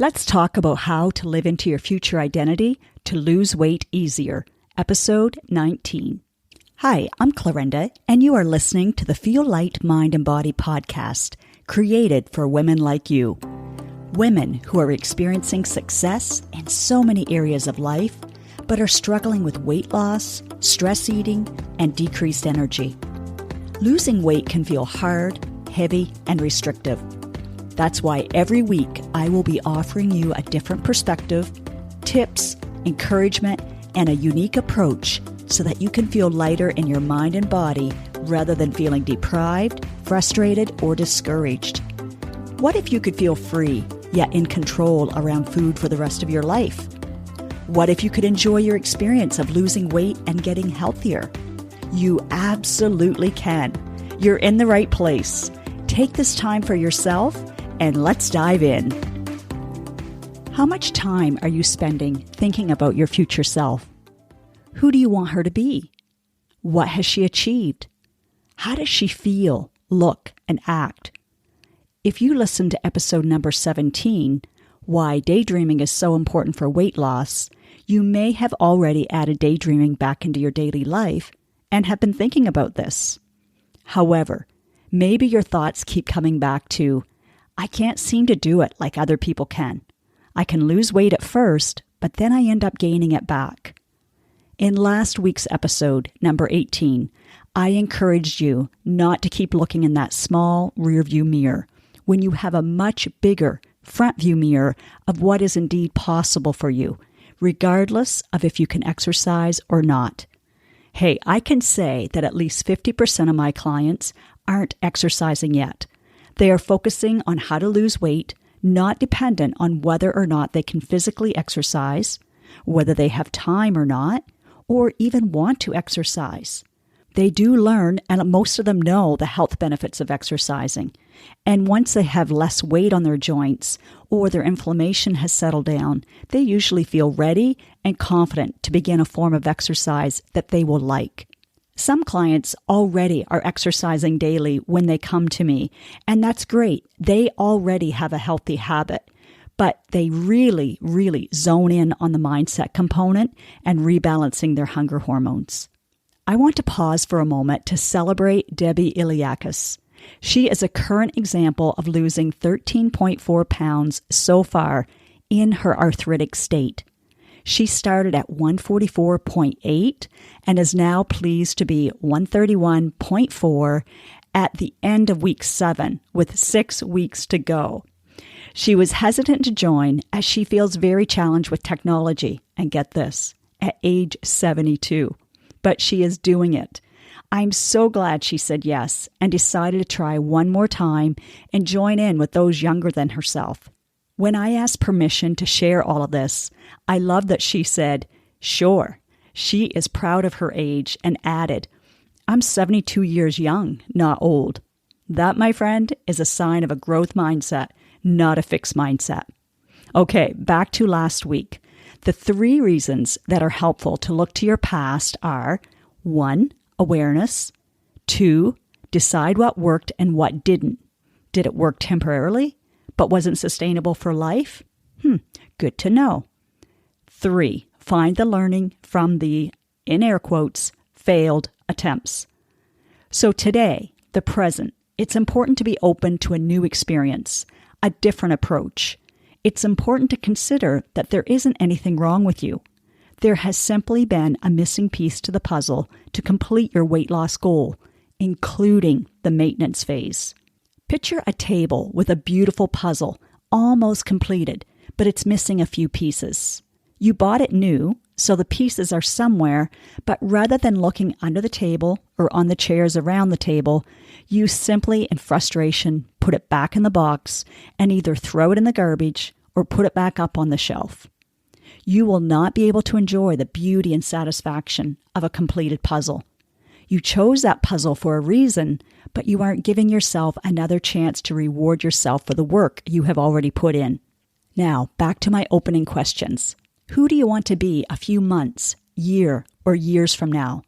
Let's talk about how to live into your future identity to lose weight easier. Episode 19. Hi, I'm Clarinda, and you are listening to the Feel Light, Mind, and Body podcast, created for women like you. Women who are experiencing success in so many areas of life, but are struggling with weight loss, stress eating, and decreased energy. Losing weight can feel hard, heavy, and restrictive. That's why every week I will be offering you a different perspective, tips, encouragement, and a unique approach so that you can feel lighter in your mind and body rather than feeling deprived, frustrated, or discouraged. What if you could feel free, yet in control around food for the rest of your life? What if you could enjoy your experience of losing weight and getting healthier? You absolutely can. You're in the right place. Take this time for yourself and let's dive in. How much time are you spending thinking about your future self? Who do you want her to be? What has she achieved? How does she feel, look, and act? If you listen to episode number 17, Why Daydreaming is So Important for Weight Loss, you may have already added daydreaming back into your daily life and have been thinking about this. However, maybe your thoughts keep coming back to, I can't seem to do it like other people can. I can lose weight at first, but then I end up gaining it back. In last week's episode, number 18, I encouraged you not to keep looking in that small rearview mirror when you have a much bigger front view mirror of what is indeed possible for you, regardless of if you can exercise or not. Hey, I can say that at least 50% of my clients aren't exercising yet. They are focusing on how to lose weight, not dependent on whether or not they can physically exercise, whether they have time or not, or even want to exercise. They do learn, and most of them know the health benefits of exercising. And once they have less weight on their joints or their inflammation has settled down, they usually feel ready and confident to begin a form of exercise that they will like. Some clients already are exercising daily when they come to me, and that's great. They already have a healthy habit, but they really, really zone in on the mindset component and rebalancing their hunger hormones. I want to pause for a moment to celebrate Debbie Iliakis. She is a current example of losing 13.4 pounds so far in her arthritic state. She started at 144.8 and is now pleased to be 131.4 at the end of week 7 with 6 weeks to go. She was hesitant to join as she feels very challenged with technology, and get this, at age 72. But she is doing it. I'm so glad she said yes and decided to try one more time and join in with those younger than herself. When I asked permission to share all of this, I love that she said, sure. She is proud of her age and added, I'm 72 years young, not old. That, my friend, is a sign of a growth mindset, not a fixed mindset. Okay, back to last week. The 3 reasons that are helpful to look to your past are 1, awareness, 2, decide what worked and what didn't. Did it work temporarily, but wasn't sustainable for life? Good to know. 3, find the learning from the, in air quotes, failed attempts. So today, the present, it's important to be open to a new experience, a different approach. It's important to consider that there isn't anything wrong with you. There has simply been a missing piece to the puzzle to complete your weight loss goal, including the maintenance phase. Picture a table with a beautiful puzzle, almost completed, but it's missing a few pieces. You bought it new, so the pieces are somewhere, but rather than looking under the table or on the chairs around the table, you simply, in frustration, put it back in the box and either throw it in the garbage or put it back up on the shelf. You will not be able to enjoy the beauty and satisfaction of a completed puzzle. You chose that puzzle for a reason, but you aren't giving yourself another chance to reward yourself for the work you have already put in. Now, back to my opening questions. Who do you want to be a few months, year, or years from now?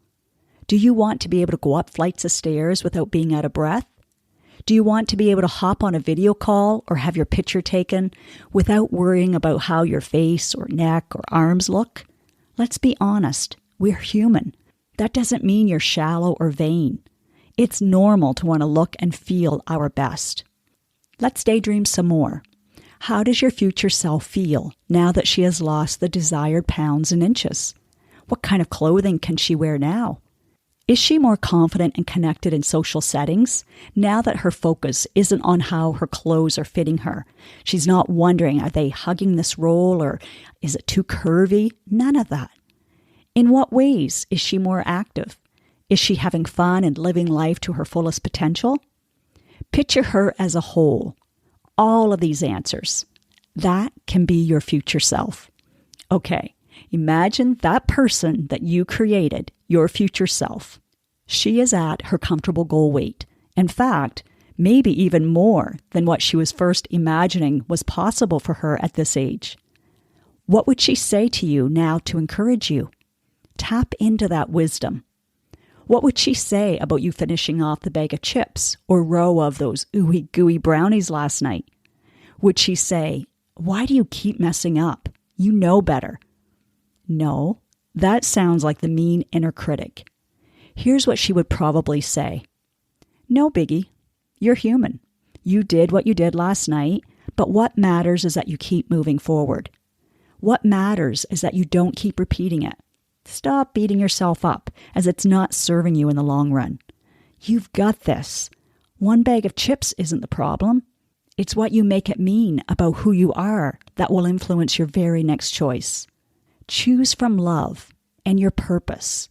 Do you want to be able to go up flights of stairs without being out of breath? Do you want to be able to hop on a video call or have your picture taken without worrying about how your face or neck or arms look? Let's be honest, we're human. That doesn't mean you're shallow or vain. It's normal to want to look and feel our best. Let's daydream some more. How does your future self feel now that she has lost the desired pounds and inches? What kind of clothing can she wear now? Is she more confident and connected in social settings now that her focus isn't on how her clothes are fitting her? She's not wondering, are they hugging this role or is it too curvy? None of that. In what ways is she more active? Is she having fun and living life to her fullest potential? Picture her as a whole. All of these answers. That can be your future self. Okay, imagine that person that you created, your future self. She is at her comfortable goal weight. In fact, maybe even more than what she was first imagining was possible for her at this age. What would she say to you now to encourage you? Tap into that wisdom. What would she say about you finishing off the bag of chips or row of those ooey gooey brownies last night? Would she say, "Why do you keep messing up? You know better"? No, that sounds like the mean inner critic. Here's what she would probably say. "No biggie. You're human. You did what you did last night, but what matters is that you keep moving forward. What matters is that you don't keep repeating it. Stop beating yourself up, as it's not serving you in the long run. You've got this. One bag of chips isn't the problem. It's what you make it mean about who you are that will influence your very next choice. Choose from love and your purpose.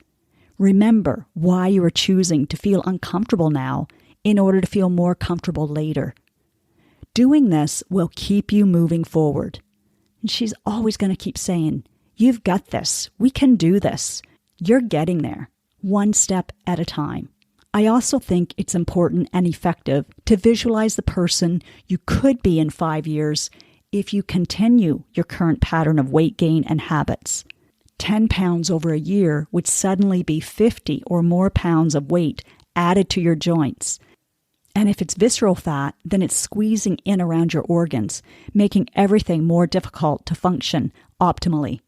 Remember why you are choosing to feel uncomfortable now in order to feel more comfortable later. Doing this will keep you moving forward." And she's always going to keep saying, "You've got this. We can do this. You're getting there, one step at a time." I also think it's important and effective to visualize the person you could be in 5 years if you continue your current pattern of weight gain and habits. 10 pounds over a year would suddenly be 50 or more pounds of weight added to your joints. And if it's visceral fat, then it's squeezing in around your organs, making everything more difficult to function optimally.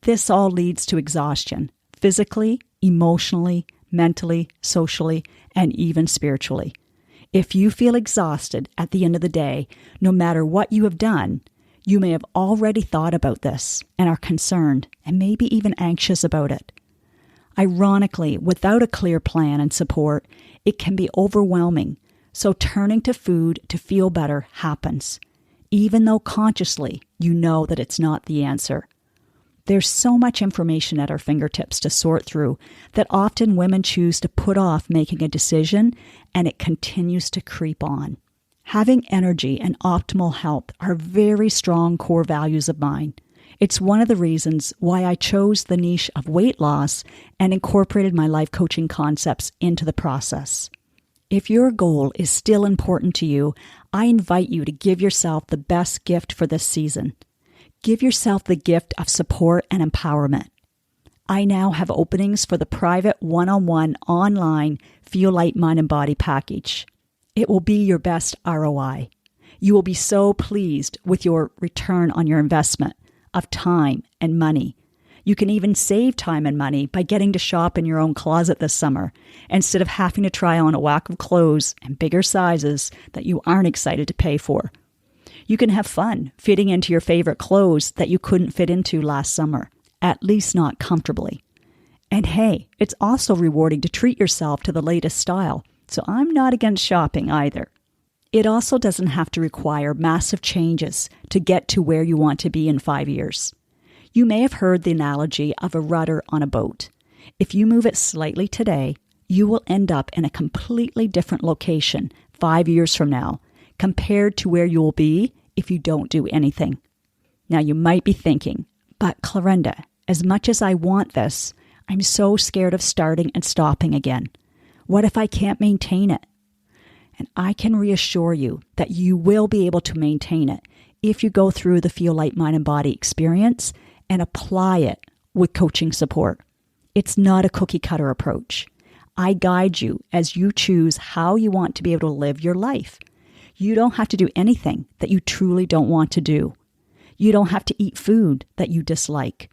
This all leads to exhaustion, physically, emotionally, mentally, socially, and even spiritually. If you feel exhausted at the end of the day, no matter what you have done, you may have already thought about this and are concerned and maybe even anxious about it. Ironically, without a clear plan and support, it can be overwhelming, so turning to food to feel better happens, even though consciously you know that it's not the answer. There's so much information at our fingertips to sort through that often women choose to put off making a decision, and it continues to creep on. Having energy and optimal health are very strong core values of mine. It's one of the reasons why I chose the niche of weight loss and incorporated my life coaching concepts into the process. If your goal is still important to you, I invite you to give yourself the best gift for this season. Give yourself the gift of support and empowerment. I now have openings for the private one-on-one online Feel Light Mind and Body package. It will be your best ROI. You will be so pleased with your return on your investment of time and money. You can even save time and money by getting to shop in your own closet this summer instead of having to try on a whack of clothes and bigger sizes that you aren't excited to pay for. You can have fun fitting into your favorite clothes that you couldn't fit into last summer, at least not comfortably. And hey, it's also rewarding to treat yourself to the latest style, so I'm not against shopping either. It also doesn't have to require massive changes to get to where you want to be in 5 years. You may have heard the analogy of a rudder on a boat. If you move it slightly today, you will end up in a completely different location 5 years from now, compared to where you will be if you don't do anything. Now you might be thinking, but Clarinda, as much as I want this, I'm so scared of starting and stopping again. What if I can't maintain it? And I can reassure you that you will be able to maintain it if you go through the Feel Light Mind and Body experience and apply it with coaching support. It's not a cookie cutter approach. I guide you as you choose how you want to be able to live your life. You don't have to do anything that you truly don't want to do. You don't have to eat food that you dislike.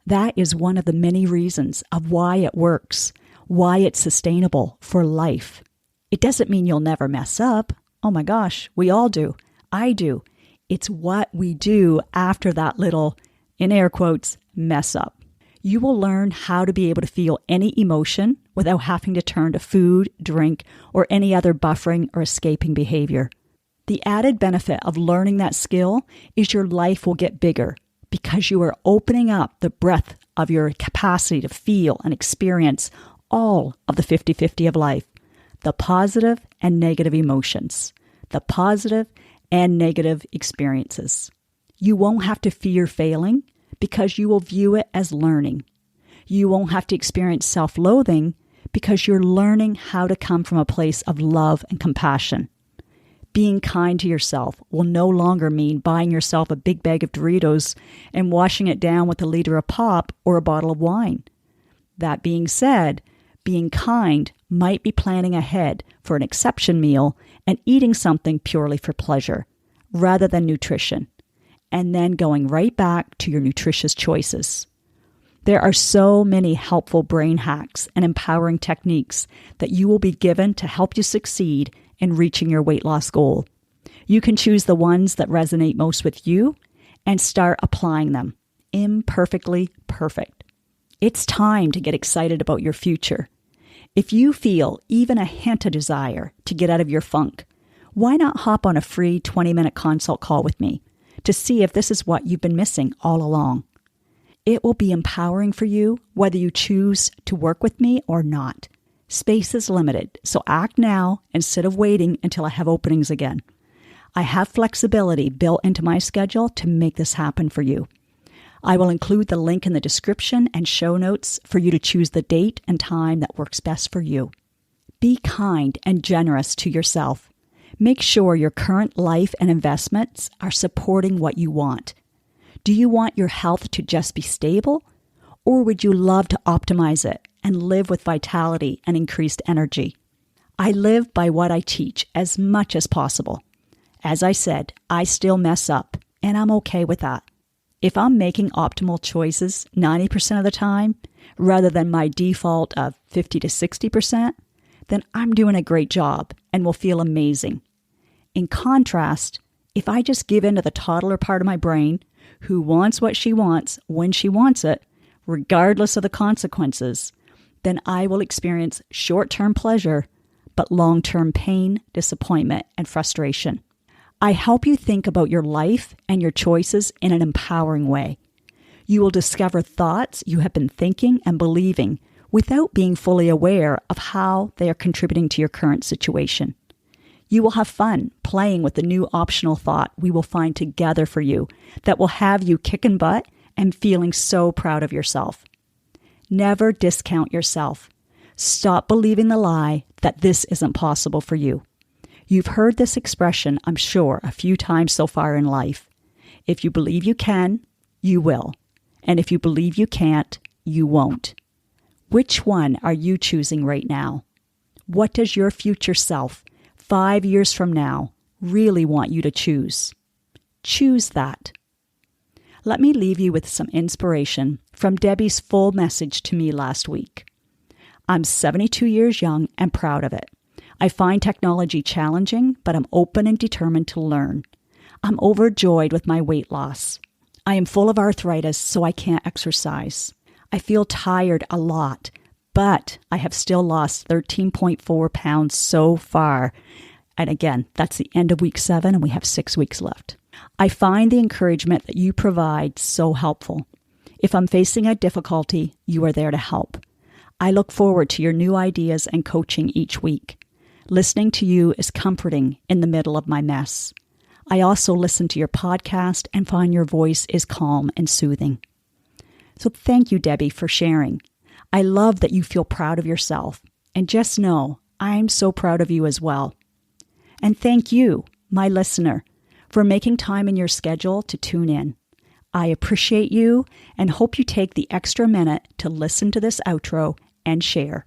That is one of the many reasons of why it works, why it's sustainable for life. It doesn't mean you'll never mess up. Oh my gosh, we all do. I do. It's what we do after that little, in air quotes, mess up. You will learn how to be able to feel any emotion without having to turn to food, drink, or any other buffering or escaping behavior. The added benefit of learning that skill is your life will get bigger because you are opening up the breadth of your capacity to feel and experience all of the 50-50 of life, the positive and negative emotions, the positive and negative experiences. You won't have to fear failing because you will view it as learning. You won't have to experience self-loathing because you're learning how to come from a place of love and compassion. Being kind to yourself will no longer mean buying yourself a big bag of Doritos and washing it down with a liter of pop or a bottle of wine. That being said, being kind might be planning ahead for an exception meal and eating something purely for pleasure, rather than nutrition, and then going right back to your nutritious choices. There are so many helpful brain hacks and empowering techniques that you will be given to help you succeed in reaching your weight loss goal. You can choose the ones that resonate most with you and start applying them. Imperfectly perfect. It's time to get excited about your future. If you feel even a hint of desire to get out of your funk, why not hop on a free 20-minute consult call with me to see if this is what you've been missing all along? It will be empowering for you whether you choose to work with me or not. Space is limited, so act now instead of waiting until I have openings again. I have flexibility built into my schedule to make this happen for you. I will include the link in the description and show notes for you to choose the date and time that works best for you. Be kind and generous to yourself. Make sure your current life and investments are supporting what you want. Do you want your health to just be stable, or would you love to optimize it and live with vitality and increased energy? I live by what I teach as much as possible. As I said, I still mess up, and I'm okay with that. If I'm making optimal choices 90% of the time, rather than my default of 50 to 60%, then I'm doing a great job and will feel amazing. In contrast, if I just give in to the toddler part of my brain, who wants what she wants when she wants it, regardless of the consequences, then I will experience short-term pleasure, but long-term pain, disappointment, and frustration. I help you think about your life and your choices in an empowering way. You will discover thoughts you have been thinking and believing without being fully aware of how they are contributing to your current situation. You will have fun playing with the new optional thought we will find together for you that will have you kicking butt and feeling so proud of yourself. Never discount yourself. Stop believing the lie that this isn't possible for you. You've heard this expression, I'm sure, a few times so far in life. If you believe you can, you will. And if you believe you can't, you won't. Which one are you choosing right now? What does your future self, 5 years from now, really want you to choose? Choose that. Let me leave you with some inspiration from Debbie's full message to me last week. I'm 72 years young and proud of it. I find technology challenging, but I'm open and determined to learn. I'm overjoyed with my weight loss. I am full of arthritis, so I can't exercise. I feel tired a lot, but I have still lost 13.4 pounds so far. And again, that's the end of week 7, and we have 6 weeks left. I find the encouragement that you provide so helpful. If I'm facing a difficulty, you are there to help. I look forward to your new ideas and coaching each week. Listening to you is comforting in the middle of my mess. I also listen to your podcast and find your voice is calm and soothing. So thank you, Debbie, for sharing. I love that you feel proud of yourself. And just know, I'm so proud of you as well. And thank you, my listener, for making time in your schedule to tune in. I appreciate you and hope you take the extra minute to listen to this outro and share.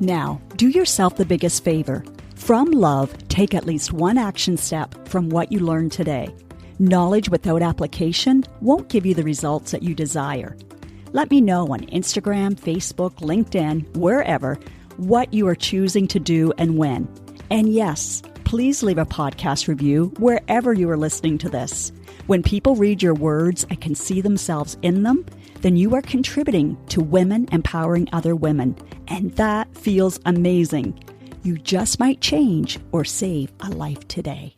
Now, do yourself the biggest favor. From love, take at least one action step from what you learned today. Knowledge without application won't give you the results that you desire. Let me know on Instagram, Facebook, LinkedIn, wherever, what you are choosing to do and when. And yes, please leave a podcast review wherever you are listening to this. When people read your words and can see themselves in them, then you are contributing to women empowering other women. And that feels amazing. You just might change or save a life today.